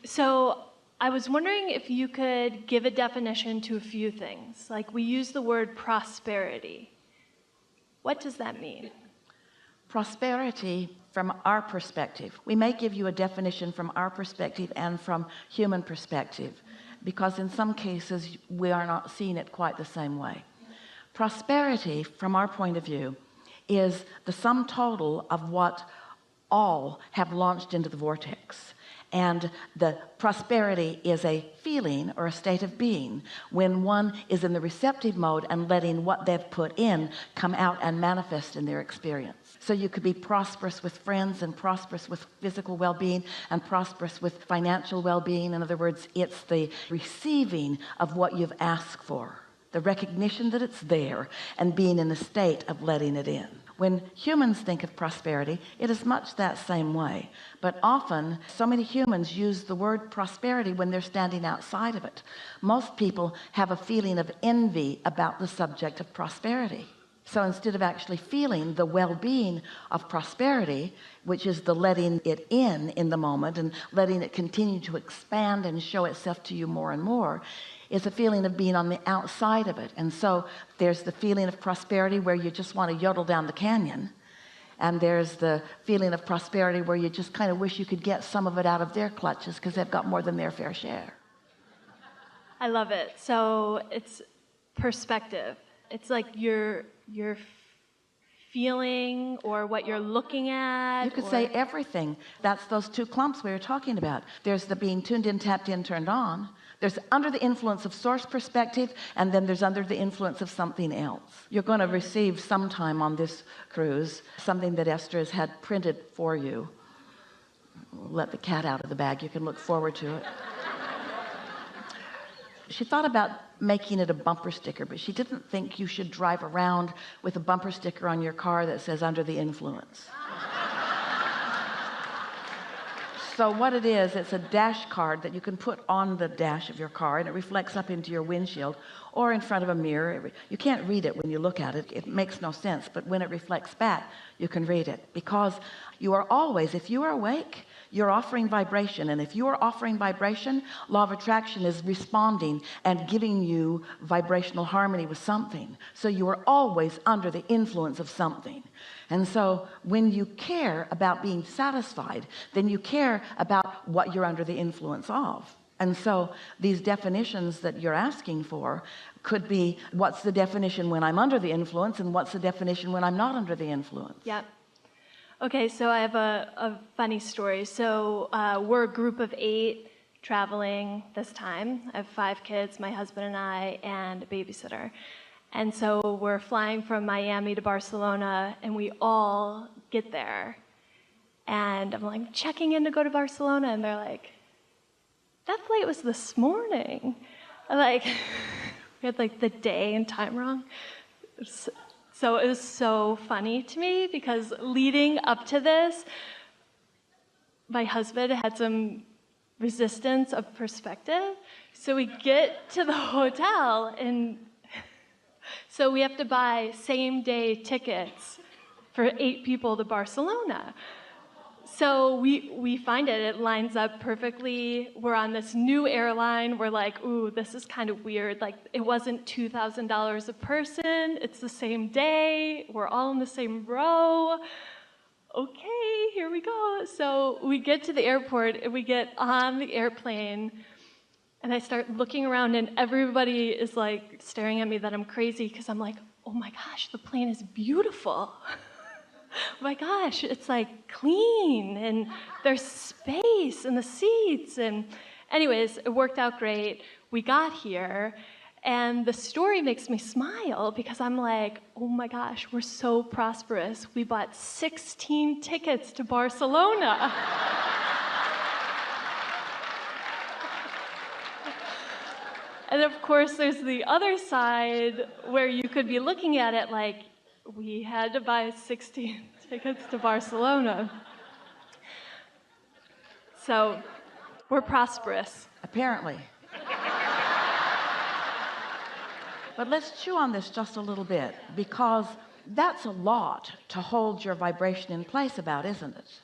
So I was wondering if you could give a definition to a few things. Like we use the word prosperity. What does that mean? Prosperity from our perspective. We may give you a definition from our perspective and from human perspective, because in some cases we are not seeing it quite the same way. Prosperity from our point of view is the sum total of what all have launched into the vortex. And the prosperity is a feeling or a state of being when one is in the receptive mode and letting what they've put in come out and manifest in their experience. So you could be prosperous with friends and prosperous with physical well-being and prosperous with financial well-being. In other words, it's the receiving of what you've asked for, the recognition that it's there, and being in a state of letting it in. When humans think of prosperity, it is much that same way. But often, so many humans use the word prosperity when they're standing outside of it. Most people have a feeling of envy about the subject of prosperity. So instead of actually feeling the well-being of prosperity, which is the letting it in the moment and letting it continue to expand and show itself to you more and more, is a feeling of being on the outside of it. And so there's the feeling of prosperity where you just want to yodel down the canyon, and there's the feeling of prosperity where you just kind of wish you could get some of it out of their clutches because they've got more than their fair share. I love it. So it's perspective. It's like your feeling or what you're looking at. You could say everything. That's those two clumps we were talking about. There's the being tuned in, tapped in, turned on. There's under the influence of source perspective, and then there's under the influence of something else. You're going to receive sometime on this cruise something that Esther has had printed for you. Let the cat out of the bag. You can look forward to it. She thought about making it a bumper sticker, but she didn't think you should drive around with a bumper sticker on your car that says under the influence. So what it is, it's a dash card that you can put on the dash of your car, and it reflects up into your windshield or in front of a mirror. You can't read it when you look at it. It makes no sense, but when it reflects back, you can read it, because you are always, if you are awake, you're offering vibration. And if you are offering vibration, law of attraction is responding and giving you vibrational harmony with something. So you are always under the influence of something. And so when you care about being satisfied, then you care about what you're under the influence of. And so these definitions that you're asking for could be, what's the definition when I'm under the influence, and what's the definition when I'm not under the influence? Yep. Okay, so I have a funny story. So we're a group of 8 traveling this time. I have 5 kids, my husband and I, and a babysitter. And so we're flying from Miami to Barcelona, and we all get there. And I'm like, checking in to go to Barcelona, and they're like, that flight was this morning. Like, we had like the day and time wrong. So it was so funny to me, because leading up to this, my husband had some resistance of perspective. So we get to the hotel, and so we have to buy same-day tickets for 8 people to Barcelona. So we find it lines up perfectly. We're on this new airline. We're like, ooh, this is kind of weird. Like, it wasn't $2,000 a person. It's the same day. We're all in the same row. Okay, here we go. So we get to the airport, and we get on the airplane, and I start looking around, and everybody is like staring at me that I'm crazy, because I'm like, oh my gosh, the plane is beautiful. Oh my gosh, it's like clean, and there's space in the seats. And anyways, it worked out great. We got here, and the story makes me smile, because I'm like, oh my gosh, we're so prosperous. We bought 16 tickets to Barcelona. And of course, there's the other side where you could be looking at it like, we had to buy 16 tickets to Barcelona. So we're prosperous. Apparently. But let's chew on this just a little bit, because that's a lot to hold your vibration in place about, isn't it?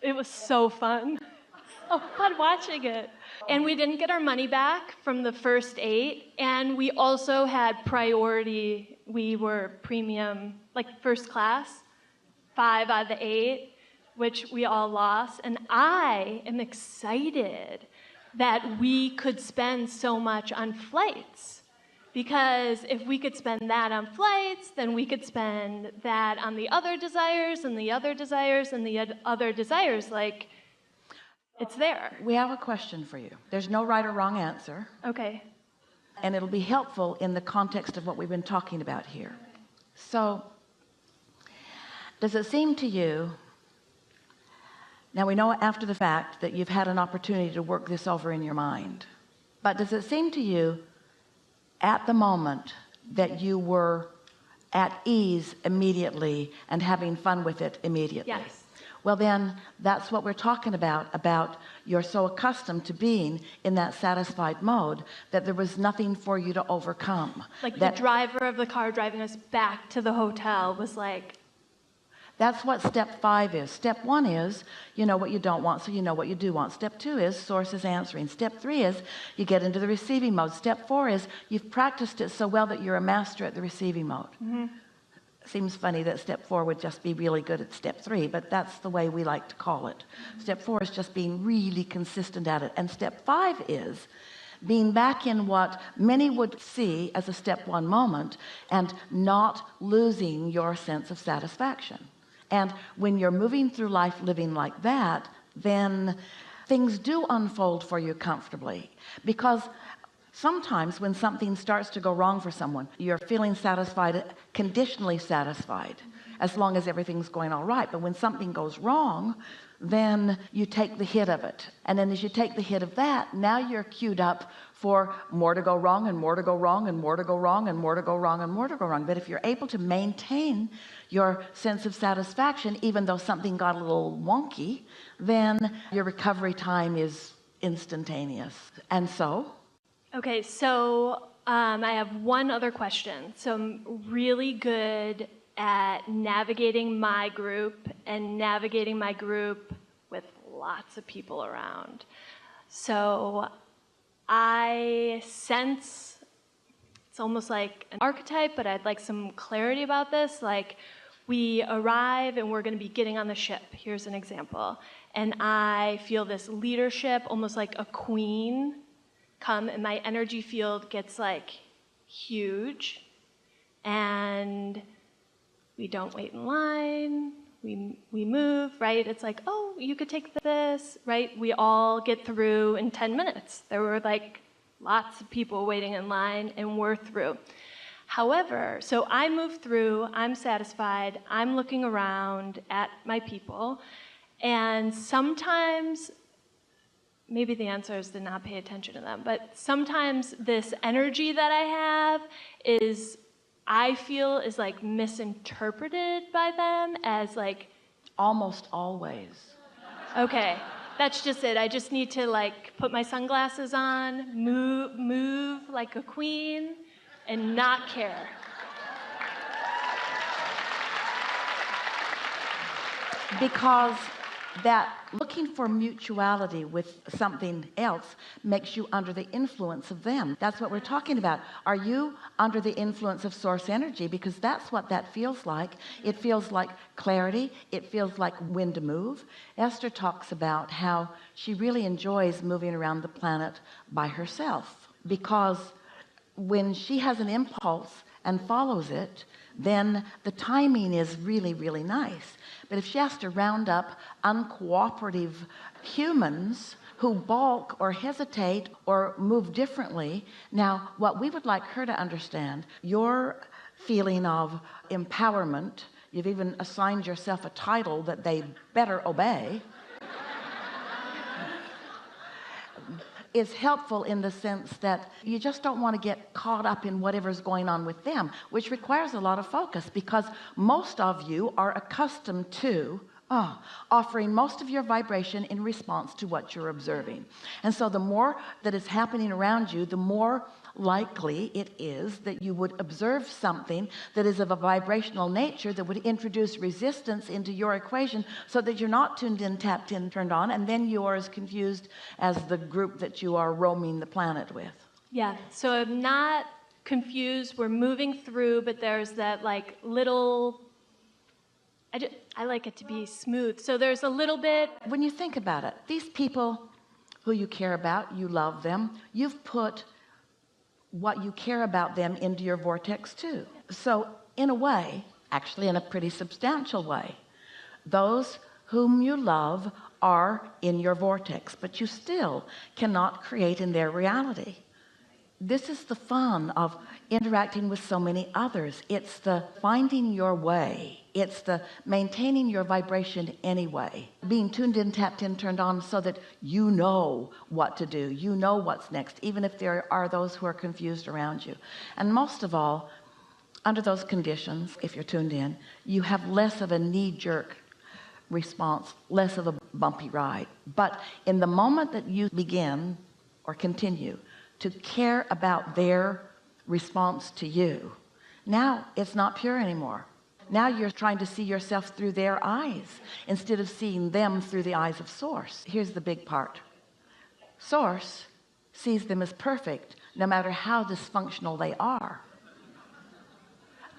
It was so fun. so fun watching it. And we didn't get our money back from the first 8. And we also had priority. We were premium, like first class, 5 out of the 8, which we all lost. And I am excited that we could spend so much on flights. Because if we could spend that on flights, then we could spend that on the other desires and the other desires and the other desires. Like, it's there. We have a question for you. There's no right or wrong answer. Okay. And it'll be helpful in the context of what we've been talking about here. So, does it seem to you, now we know after the fact that you've had an opportunity to work this over in your mind, but does it seem to you at the moment that you were at ease immediately and having fun with it immediately? Yes. Well, then that's what we're talking about you're so accustomed to being in that satisfied mode that there was nothing for you to overcome. Like the driver of the car driving us back to the hotel was like... That's what step 5 is. Step 1 is you know what you don't want, so you know what you do want. Step 2 is source is answering. Step 3 is you get into the receiving mode. Step 4 is you've practiced it so well that you're a master at the receiving mode. Mm-hmm. Seems funny that step 4 would just be really good at step 3, but that's the way we like to call it. Step 4 is just being really consistent at it. And step 5 is being back in what many would see as a step 1 moment and not losing your sense of satisfaction. And when you're moving through life living like that, then things do unfold for you comfortably. Because sometimes when something starts to go wrong for someone, you're feeling satisfied, conditionally satisfied, as long as everything's going all right. But when something goes wrong, then you take the hit of it. And then as you take the hit of that, now you're queued up for more to go wrong and more to go wrong and more to go wrong and more to go wrong and more to go wrong. But if you're able to maintain your sense of satisfaction, even though something got a little wonky, then your recovery time is instantaneous. And so? Okay, so I have one other question. So I'm really good at navigating my group and navigating my group with lots of people around. So I sense, it's almost like an archetype, but I'd like some clarity about this. Like, we arrive and we're going to be getting on the ship. Here's an example. And I feel this leadership, almost like a queen, come, and my energy field gets like huge. And we don't wait in line. We move, right? It's like, oh, you could take this, right? We all get through in 10 minutes. There were like lots of people waiting in line, and we're through. However, so I move through, I'm satisfied, I'm looking around at my people, and sometimes, maybe the answer is to not pay attention to them, but sometimes this energy that I have is, I feel is like misinterpreted by them as like... Almost always. Okay, that's just it. I just need to like put my sunglasses on, move like a queen, and not care. Because that looking for mutuality with something else makes you under the influence of them. That's what we're talking about. Are you under the influence of source energy? Because that's what that feels like. It feels like clarity. It feels like when to move. Esther talks about how she really enjoys moving around the planet by herself, because when she has an impulse and follows it, then the timing is really, really nice. But if she has to round up uncooperative humans who balk or hesitate or move differently, now what we would like her to understand, your feeling of empowerment, you've even assigned yourself a title that they better obey, is helpful in the sense that you just don't want to get caught up in whatever's going on with them, which requires a lot of focus, because most of you are accustomed to Offering most of your vibration in response to what you're observing. And so the more that is happening around you, the more likely it is that you would observe something that is of a vibrational nature that would introduce resistance into your equation, so that you're not tuned in, tapped in, turned on, and then you are as confused as the group that you are roaming the planet with. Yeah, so I'm not confused. We're moving through, but there's that like little, I like it to be smooth. So there's a little bit. When you think about it, these people who you care about, you love them, you've put what you care about them into your vortex too. So in a way, actually in a pretty substantial way, those whom you love are in your vortex, but you still cannot create in their reality. This is the fun of interacting with so many others. It's the finding your way. It's the maintaining your vibration anyway. Being tuned in, tapped in, turned on, so that you know what to do. You know what's next, even if there are those who are confused around you. And most of all, under those conditions, if you're tuned in, you have less of a knee-jerk response, less of a bumpy ride. But in the moment that you begin or continue to care about their response to you, now it's not pure anymore. Now you're trying to see yourself through their eyes instead of seeing them through the eyes of Source. Here's the big part. Source sees them as perfect, no matter how dysfunctional they are.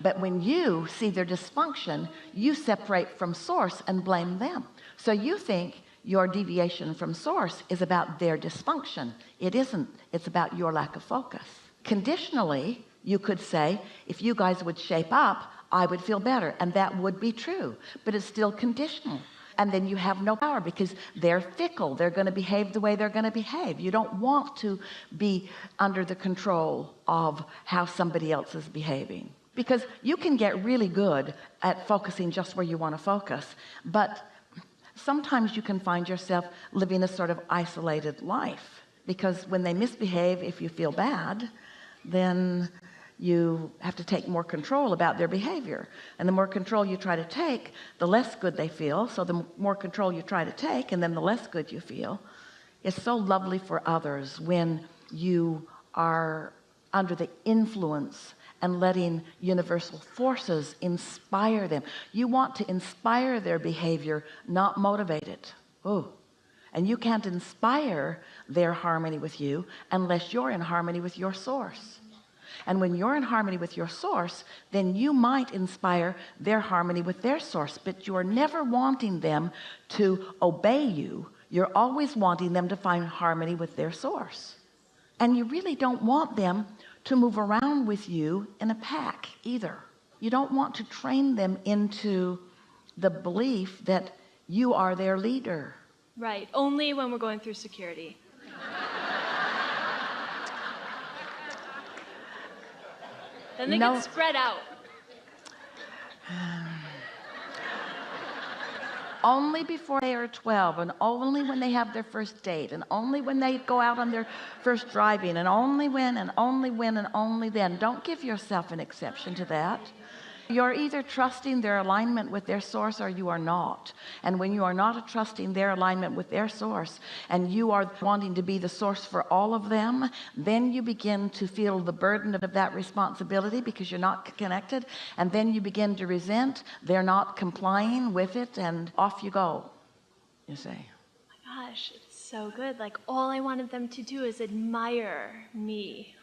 But when you see their dysfunction, you separate from Source and blame them. So you think your deviation from Source is about their dysfunction. It isn't. It's about your lack of focus. Conditionally, you could say, if you guys would shape up, I would feel better. And that would be true, but it's still conditional. And then you have no power because they're fickle. They're going to behave the way they're going to behave. You don't want to be under the control of how somebody else is behaving, because you can get really good at focusing just where you want to focus, but sometimes you can find yourself living a sort of isolated life, because when they misbehave, if you feel bad, then you have to take more control about their behavior. And the more control you try to take, the less good they feel. So the more control you try to take, and then the less good you feel. It's so lovely for others when you are under the influence and letting universal forces inspire them. You want to inspire their behavior, not motivate it. Oh, and you can't inspire their harmony with you unless you're in harmony with your Source. And when you're in harmony with your Source, then you might inspire their harmony with their Source, but you're never wanting them to obey you. You're always wanting them to find harmony with their Source. And you really don't want them to move around with you in a pack either. You don't want to train them into the belief that you are their leader. Right, only when we're going through security. Then they get spread out. Only before they are 12, and only when they have their first date, and only when they go out on their first driving, and only when, and only when, and only then. Don't give yourself an exception to that. You're either trusting their alignment with their Source or you are not. And when you are not trusting their alignment with their Source, and you are wanting to be the source for all of them, then you begin to feel the burden of that responsibility because you're not connected. And then you begin to resent. They're not complying with it, and off you go, you say. Oh my gosh, it's so good. Like, all I wanted them to do is admire me.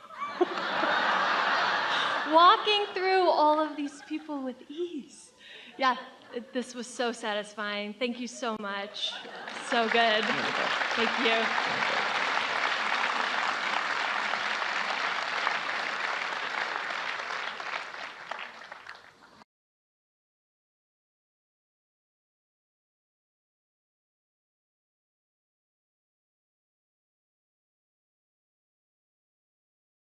Walking through all of these people with ease. Yeah, this was so satisfying. Thank you so much. So good. Thank you.